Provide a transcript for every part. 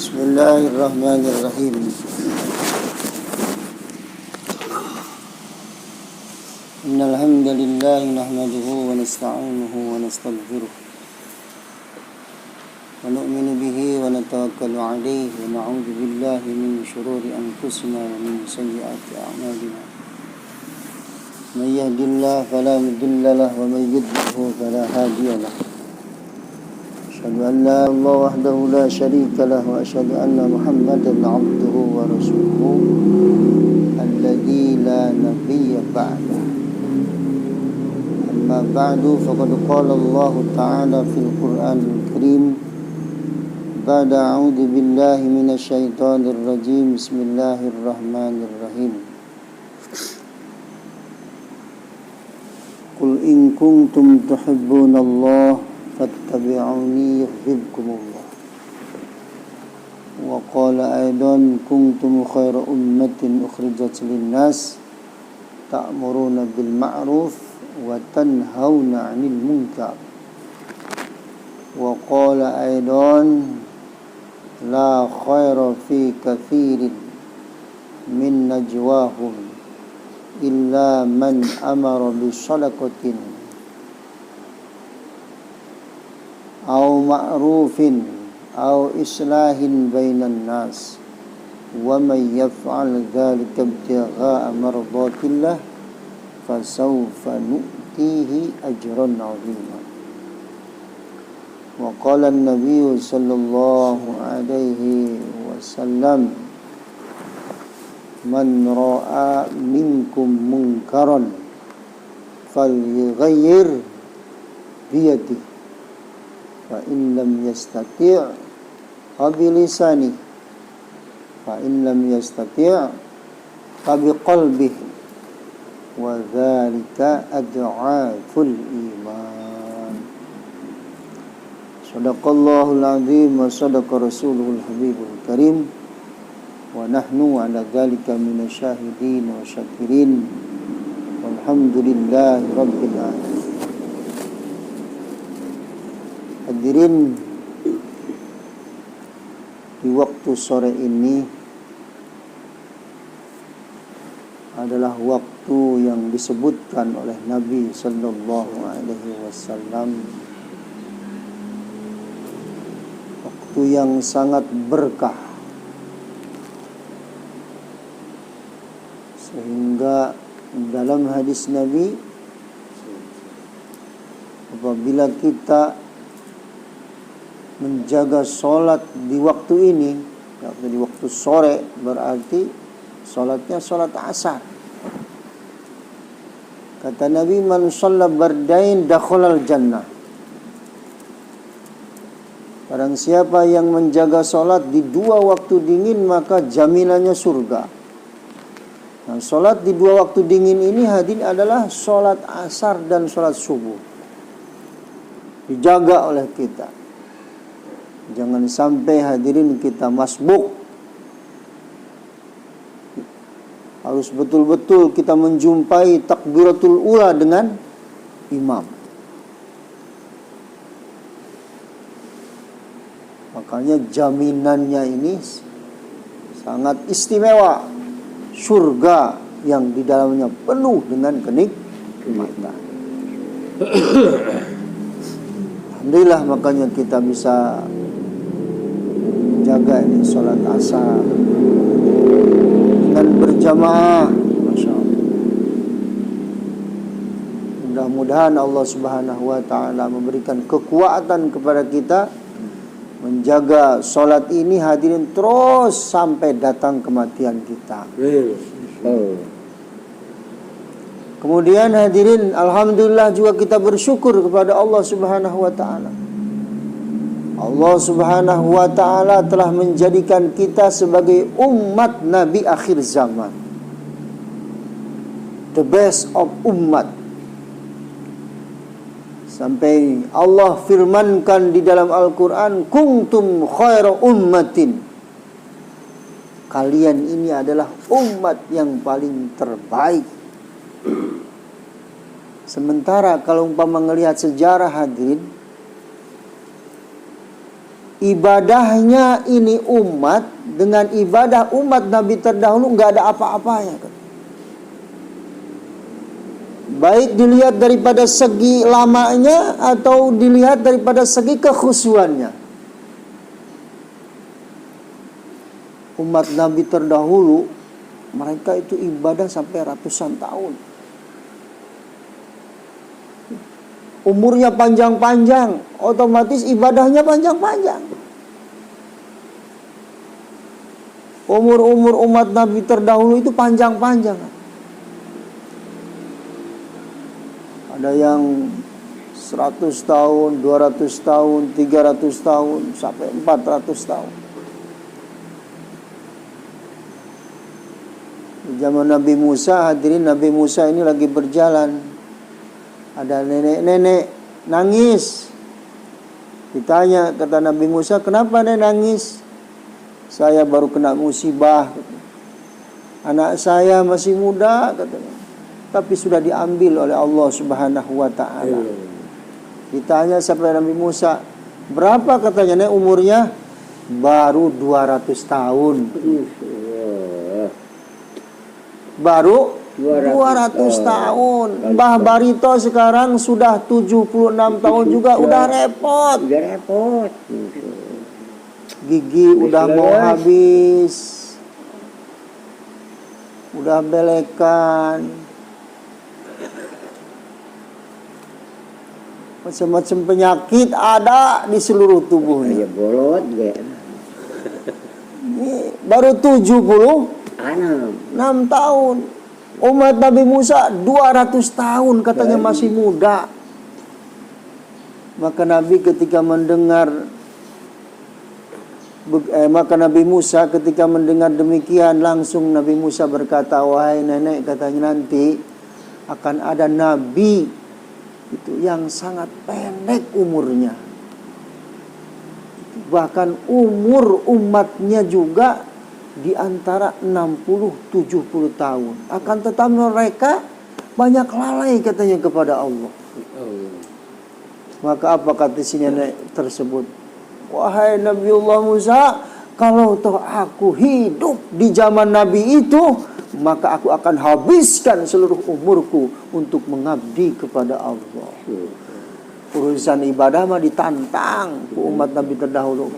Bismillahirrahmanirrahim. Innal hamdalillah nahmaduhu wa nasta'inuhu wa nastaghfiruh wa nu'minu bihi wa natawakkalu 'alaihi wa na'udzu billahi min shururi anfusina wa min sayyiati a'malina. May yahdihillahu fala mudilla lahu wa may yudlil fala hadiya lahu. أشهد أن لا إله وحده لا شريك له وأشهد أن محمدا عبده ورسوله الذي لا نبي بعده أما بعد فقد قال الله تعالى في القرآن الكريم بعد أعوذ بالله من الشيطان الرجيم بسم الله الرحمن الرحيم قل إن كنتم تحبون الله فاتبعوني يحببكم الله وقال أيضا كنتم خير أمة أخرجت للناس تأمرون بالمعروف وتنهون عن المنكر وقال أيضا لا خير في كثير من نجواهم إلا من أمر بصدقة أو معروف أو إصلاح بين الناس ومن يفعل ذلك ابتغاء مرضات الله فسوف نؤتيه أجرا عظيما وقال النبي صلى الله عليه وسلم من رأى منكم منكرا فليغير بيده فإن لم يستطيع فبلسانه فإن لم يستطيع فبقلبه وذلك أضعاف الإيمان صدق الله العظيم وصدق رسوله الحبيب الكريم ونحن على ذلك من الشاهدين والشاكرين والحمد لله رب العالمين. Hadirin, di waktu sore ini adalah waktu yang disebutkan oleh Nabi Sallallahu Alaihi Wasallam, waktu yang sangat berkah, sehingga dalam hadis Nabi, apabila kita menjaga sholat di waktu ini, di waktu sore, berarti sholatnya sholat asar. Kata Nabi, man shalla bardain dakhalal jannah. Barang siapa yang menjaga sholat di dua waktu dingin, maka jaminannya surga. Nah, sholat di dua waktu dingin ini hadirin adalah sholat asar dan sholat subuh. Dijaga oleh kita. Jangan sampai hadirin kita masbuk. Harus betul-betul kita menjumpai takbiratul ula dengan imam. Makanya jaminannya ini sangat istimewa. Surga yang di dalamnya penuh dengan kenikmatan. Alhamdulillah, makanya kita bisa jaga ini sholat asar dengan berjamaah, Masya Allah. Mudah-mudahan Allah Subhanahu Wa Taala memberikan kekuatan kepada kita menjaga sholat ini hadirin terus sampai datang kematian kita. Kemudian hadirin, alhamdulillah juga kita bersyukur kepada Allah Subhanahu Wa Taala. Allah Subhanahu Wa Taala telah menjadikan kita sebagai umat Nabi akhir zaman, the best of umat. Sampai Allah firmankan di dalam Al-Quran, kuntum khaira ummatin. Kalian ini adalah umat yang paling terbaik. Sementara kalau umpama melihat sejarah hadirin, ibadahnya ini umat dengan ibadah umat Nabi terdahulu nggak ada apa-apanya. Baik dilihat daripada segi lamanya atau dilihat daripada segi kekhusyuannya. Umat Nabi terdahulu, mereka itu ibadah sampai ratusan tahun. Umurnya panjang-panjang, otomatis ibadahnya panjang-panjang. Umur-umur umat Nabi terdahulu itu panjang-panjang. Ada yang 100 tahun, 200 tahun, 300 tahun, sampai 400 tahun. Di zaman Nabi Musa, hadirin, Nabi Musa ini lagi berjalan. Ada nenek-nenek nangis. Ditanya, kata Nabi Musa, kenapa nenek nangis? Saya baru kena musibah. Anak saya masih muda, katanya. Tapi sudah diambil oleh Allah Subhanahu wa ta'ala. Ditanya sampai Nabi Musa, berapa katanya nek umurnya? Baru 200 tahun. Baru 200 tahun. Mbah Barito sekarang sudah 76 tahun juga. Udah repot. Gigi udah mau habis. Udah belekan. Macam-macam penyakit ada di seluruh tubuhnya. Ya bolot ya. Baru 76 tahun. Umat Nabi Musa 200 tahun katanya masih muda. Maka Nabi ketika mendengar maka Nabi Musa ketika mendengar demikian, langsung Nabi Musa berkata, wahai nenek, katanya nanti akan ada nabi itu yang sangat pendek umurnya. Bahkan umur umatnya juga di antara 60-70 tahun. Akan tetapi mereka banyak lalai katanya kepada Allah. Maka apa kata si nenek tersebut? Wahai Nabiullah Musa, kalau toh aku hidup di zaman Nabi itu, maka aku akan habiskan seluruh umurku untuk mengabdi kepada Allah. Urusan ibadah mah ditantang umat Nabi terdahulu.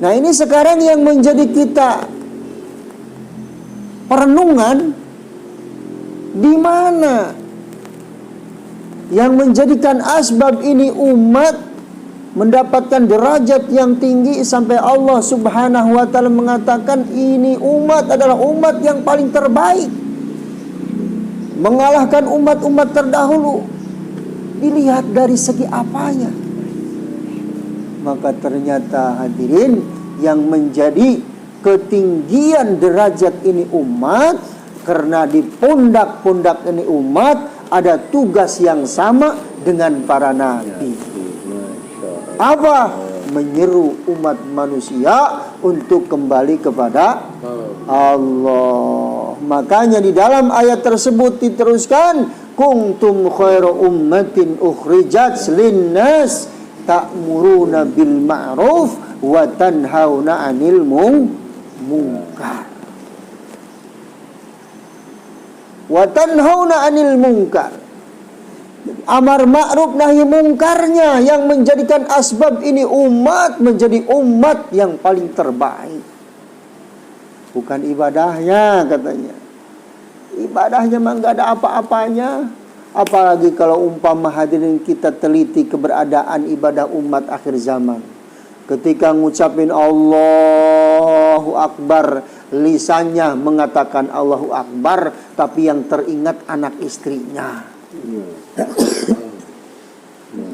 Nah, ini sekarang yang menjadi kita perenungan, di mana yang menjadikan asbab ini umat mendapatkan derajat yang tinggi sampai Allah Subhanahu wa ta'ala mengatakan ini umat adalah umat yang paling terbaik, mengalahkan umat-umat terdahulu. Dilihat dari segi apanya? Maka ternyata hadirin, yang menjadi ketinggian derajat ini umat, karena di pundak-pundak ini umat ada tugas yang sama dengan para nabi. Apa? Menyeru umat manusia untuk kembali kepada Allah. Makanya di dalam ayat tersebut diteruskan, kuntum khairu ummatin ukhrijat linnas ta'muruna bil ma'ruf wa tanhauna 'anil munkar. Wa tanhauna 'anil munkar. Amar ma'ruf nahi mungkarnya yang menjadikan asbab ini umat menjadi umat yang paling terbaik. Bukan ibadahnya katanya. Ibadahnya mah enggak ada apa-apanya. Apalagi kalau umpama hadirin kita teliti keberadaan ibadah umat akhir zaman. Ketika ngucapin Allahu Akbar, lisannya mengatakan Allahu Akbar, tapi yang teringat anak istrinya.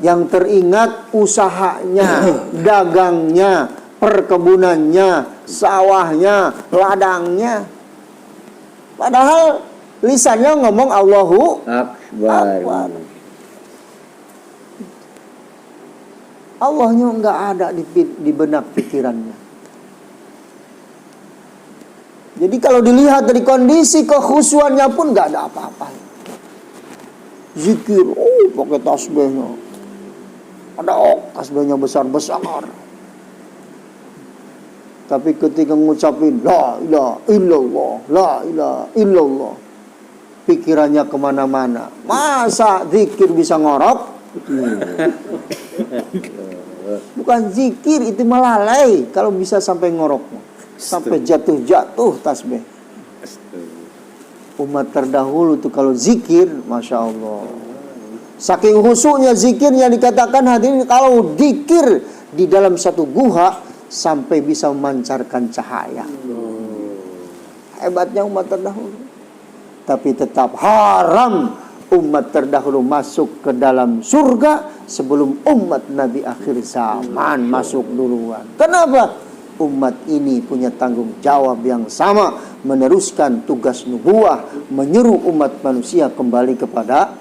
Yang teringat usahanya, dagangnya, perkebunannya, sawahnya, ladangnya. Padahal lisannya ngomong Allahu Akbar. Allahnya enggak ada di benak pikirannya. Jadi kalau dilihat dari kondisi kekhusyuannya pun enggak ada apa-apa. Zikir, pakai tasbihnya. tasbihnya besar-besar. Tapi ketika ngucapin la ilaha illallah, la ilaha illallah, pikirannya kemana-mana. Masa zikir bisa ngorok? Bukan zikir, itu melalai. Kalau bisa sampai ngorok, sampai jatuh-jatuh tasbih. Umat terdahulu tuh kalau zikir, Masya Allah, saking khusyuknya zikirnya, dikatakan hadirin, kalau zikir di dalam satu guha sampai bisa memancarkan cahaya. Hebatnya umat terdahulu. Tapi tetap haram umat terdahulu masuk ke dalam surga sebelum umat Nabi akhir zaman masuk duluan. Kenapa? Umat ini punya tanggung jawab yang sama, meneruskan tugas nubuah, menyeru umat manusia kembali kepada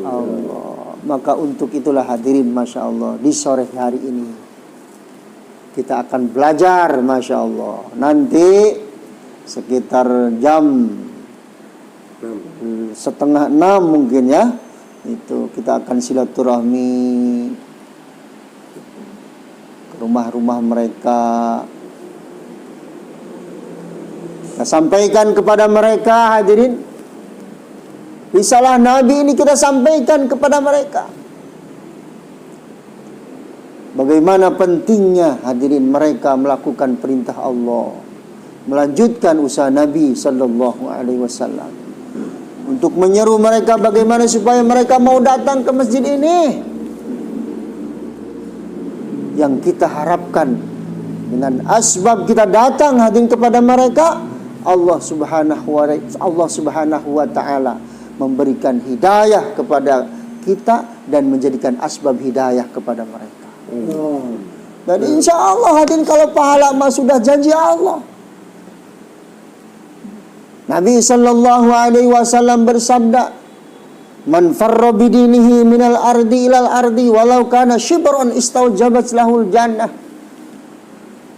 Allah. Maka untuk itulah hadirin, Masya Allah, di sore hari ini kita akan belajar, Masya Allah. Nanti sekitar jam 5:30 mungkin ya, itu kita akan silaturahmi ke rumah-rumah mereka. Kita sampaikan kepada mereka, hadirin, risalah Nabi ini kita sampaikan kepada mereka. Bagaimana pentingnya, hadirin, mereka melakukan perintah Allah, melanjutkan usaha Nabi Sallallahu Alaihi Wasallam, untuk menyeru mereka bagaimana supaya mereka mau datang ke masjid ini. Yang kita harapkan dengan asbab kita datang, hadirin, kepada mereka, Allah Subhanahu wa Ta'ala memberikan hidayah kepada kita dan menjadikan asbab hidayah kepada mereka. Dan insya Allah, hadirin, kalau pahala mah sudah janji Allah. Nabi sallallahu alaihi wasallam bersabda, "Man farra bidinihi minal ardi ilal ardi walau kana shibran istaujabat lahul jannah."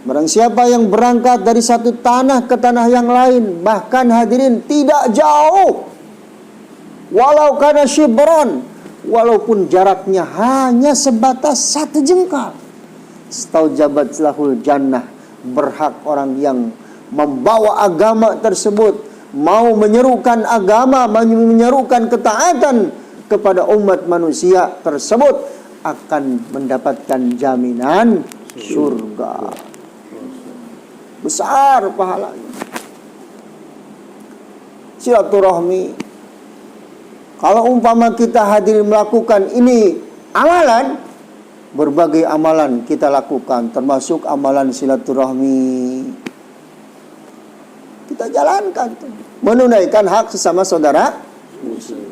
Barang siapa yang berangkat dari satu tanah ke tanah yang lain, bahkan hadirin tidak jauh, walau kana shibran, walaupun jaraknya hanya sebatas satu jengkal, istaujabat lahul jannah, berhak orang yang membawa agama tersebut, mau menyerukan agama, menyerukan ketaatan kepada umat manusia tersebut, akan mendapatkan jaminan surga. Besar pahalanya. Silaturahmi, kalau umpama kita hadir melakukan ini amalan, berbagai amalan kita lakukan, termasuk amalan silaturahmi. Kita jalankan tuh, menunaikan hak sesama saudara muslim,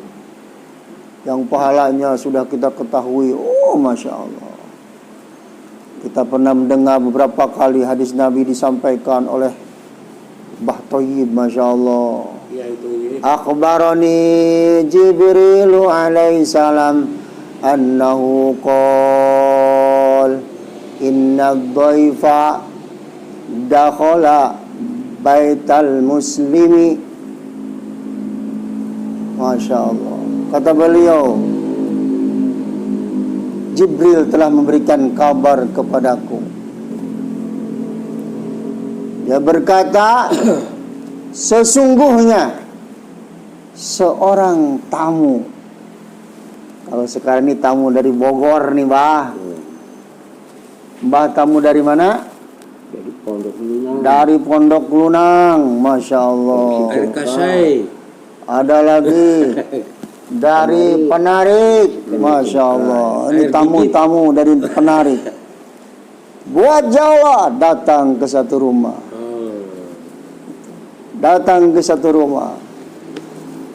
yang pahalanya sudah kita ketahui. Oh, Masya Allah. Kita pernah mendengar beberapa kali hadis Nabi disampaikan oleh Mbah Thayyib, Masya Allah. Akhbarani Jibrilu alaihi salam annahu qol inna dhaifa dakhala baital muslimi. Masya Allah. Kata beliau, Jibril telah memberikan kabar kepadaku. Dia berkata, sesungguhnya seorang tamu. Kalau sekarang ini tamu dari Bogor nih, Mbah. Mbah tamu dari mana? Dari Pondok Lunang. Dari Pondok Lunang, Masya Allah. Ada lagi dari Penarik, Masya Allah. Ini tamu-tamu dari Penarik. Buat Jawa datang ke satu rumah. Datang ke satu rumah.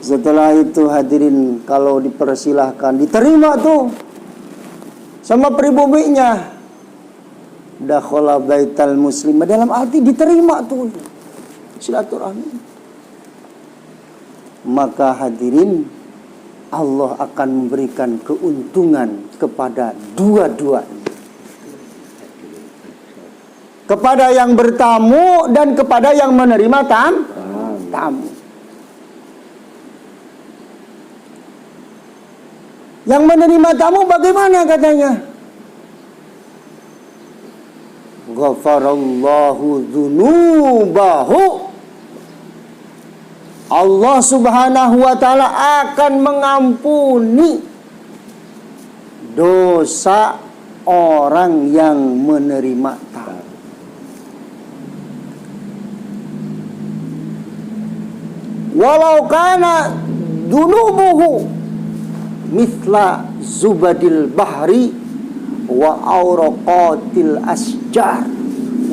Setelah itu hadirin, kalau dipersilahkan, diterima tuh sama pribuminya. Dakhala baital muslim, dalam arti diterima tuh silaturahmi. Maka hadirin, Allah akan memberikan keuntungan kepada dua-duanya, kepada yang bertamu dan kepada yang menerima tamu. Yang menerima tamu bagaimana katanya? ghafarallahu dzunubahu. Allah Subhanahu wa taala akan mengampuni dosa orang yang menerima tamu. Walau kana dunubuhu mithla zubadil bahri wa auraqatil asjar.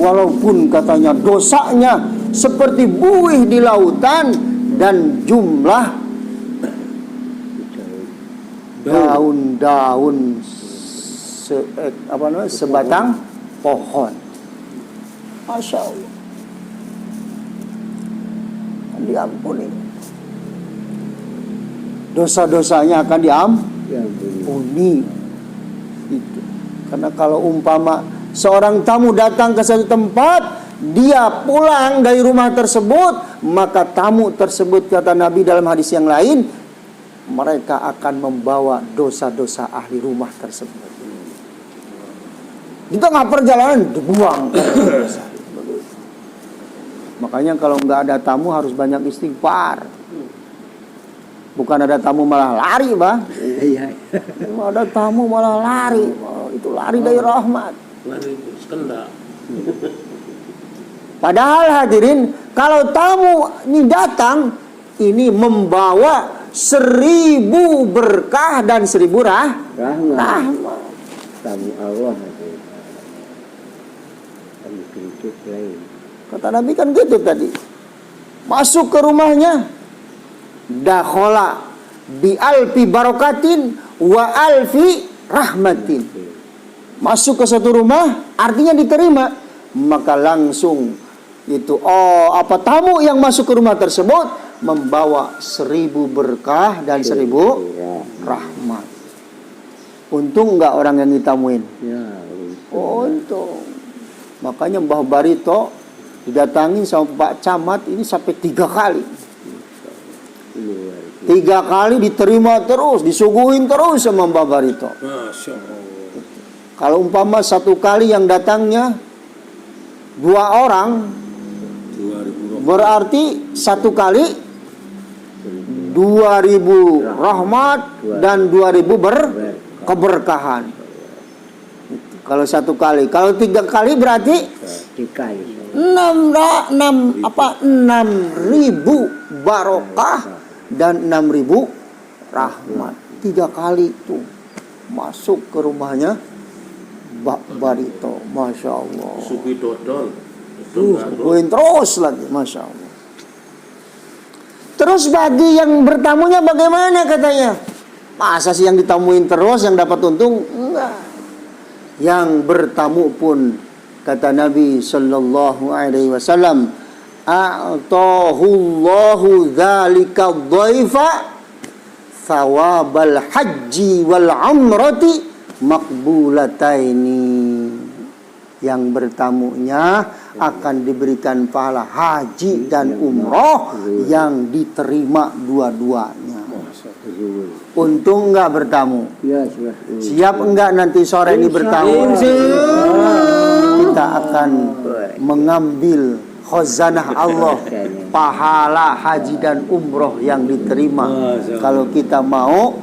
Walaupun katanya dosanya seperti buih di lautan dan jumlah daun-daun sebatang pohon. Masya Allah, diampuni. Dosa-dosanya akan diampuni. Itu. Karena kalau umpama seorang tamu datang ke satu tempat, dia pulang dari rumah tersebut, maka tamu tersebut, kata Nabi dalam hadis yang lain, mereka akan membawa dosa-dosa ahli rumah tersebut. Di tengah perjalanan dibuang. Makanya kalau nggak ada tamu harus banyak istighfar. Bukan ada tamu malah lari, Bah. Ada tamu malah lari. Itu lari dari rahmat. Lari sekendak. Padahal hadirin, kalau tamu ini datang, ini membawa 1000 berkah dan 1000 rahmat. Tamu Allah. Kata Nabi kan gitu tadi. Masuk ke rumahnya, dakhala bi alfi barakatin wa alfi rahmatin. Masuk ke satu rumah artinya diterima, maka langsung itu tamu yang masuk ke rumah tersebut membawa 1000 berkah dan 1000 rahmat. Untung enggak orang yang ditamuin. Untung. Makanya Mbah Barito didatangin sama Pak Camat ini sampai 3 kali. 3 kali diterima terus, disuguhin terus sama Mbah Barito. Masya Allah. Kalau umpama 1 kali yang datangnya 2 orang, 2000 berarti 1 kali 2000 rahmat dan 2000 keberkahan. Kalau 1 kali, kalau 3 kali berarti 6.000 barokah dan 6.000 rahmat. 3 kali itu masuk ke rumahnya Mbak Barito, Masya Allah. Sugi dodol. Suguhin terus lagi, Masya Allah. Terus bagi yang bertamunya bagaimana katanya? Masa sih yang ditamuin terus yang dapat untung? Enggak. Yang bertamu pun, kata Nabi sallallahu alaihi wasallam, a'tahullahu dzalika dhaifa thawabal haji wal umrati maqbulataini. Yang bertamunya akan diberikan pahala haji dan umroh yang diterima dua-duanya. Untung enggak bertamu. Siap enggak nanti sore ini bertamu? Kita akan mengambil khazanah Allah, pahala haji dan umroh yang diterima. Kalau kita mau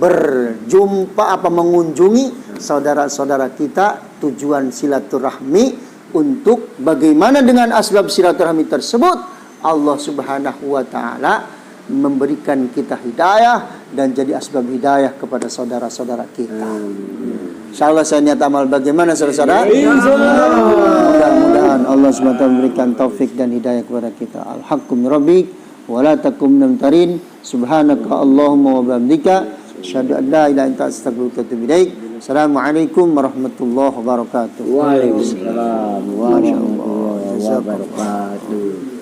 berjumpa mengunjungi saudara-saudara kita, tujuan silaturahmi untuk bagaimana dengan asbab silaturahmi tersebut, Allah Subhanahu wa taala memberikan kita hidayah dan jadi asbab hidayah kepada saudara-saudara kita. Insyaallah saya niat amal bagaimana saudara-saudara? Mudah-mudahan Allah Subhanahu wa taala memberikan taufik dan hidayah kepada kita. Al-haqqu min rabbik wa la takum min tarin. Subhanaka Allahumma wa bihamdika asyhadu an la ilaha illa anta astaghfiruka wa atubu ilaik. Assalamualaikum warahmatullahi wabarakatuh. Waalaikumsalam warahmatullahi wabarakatuh.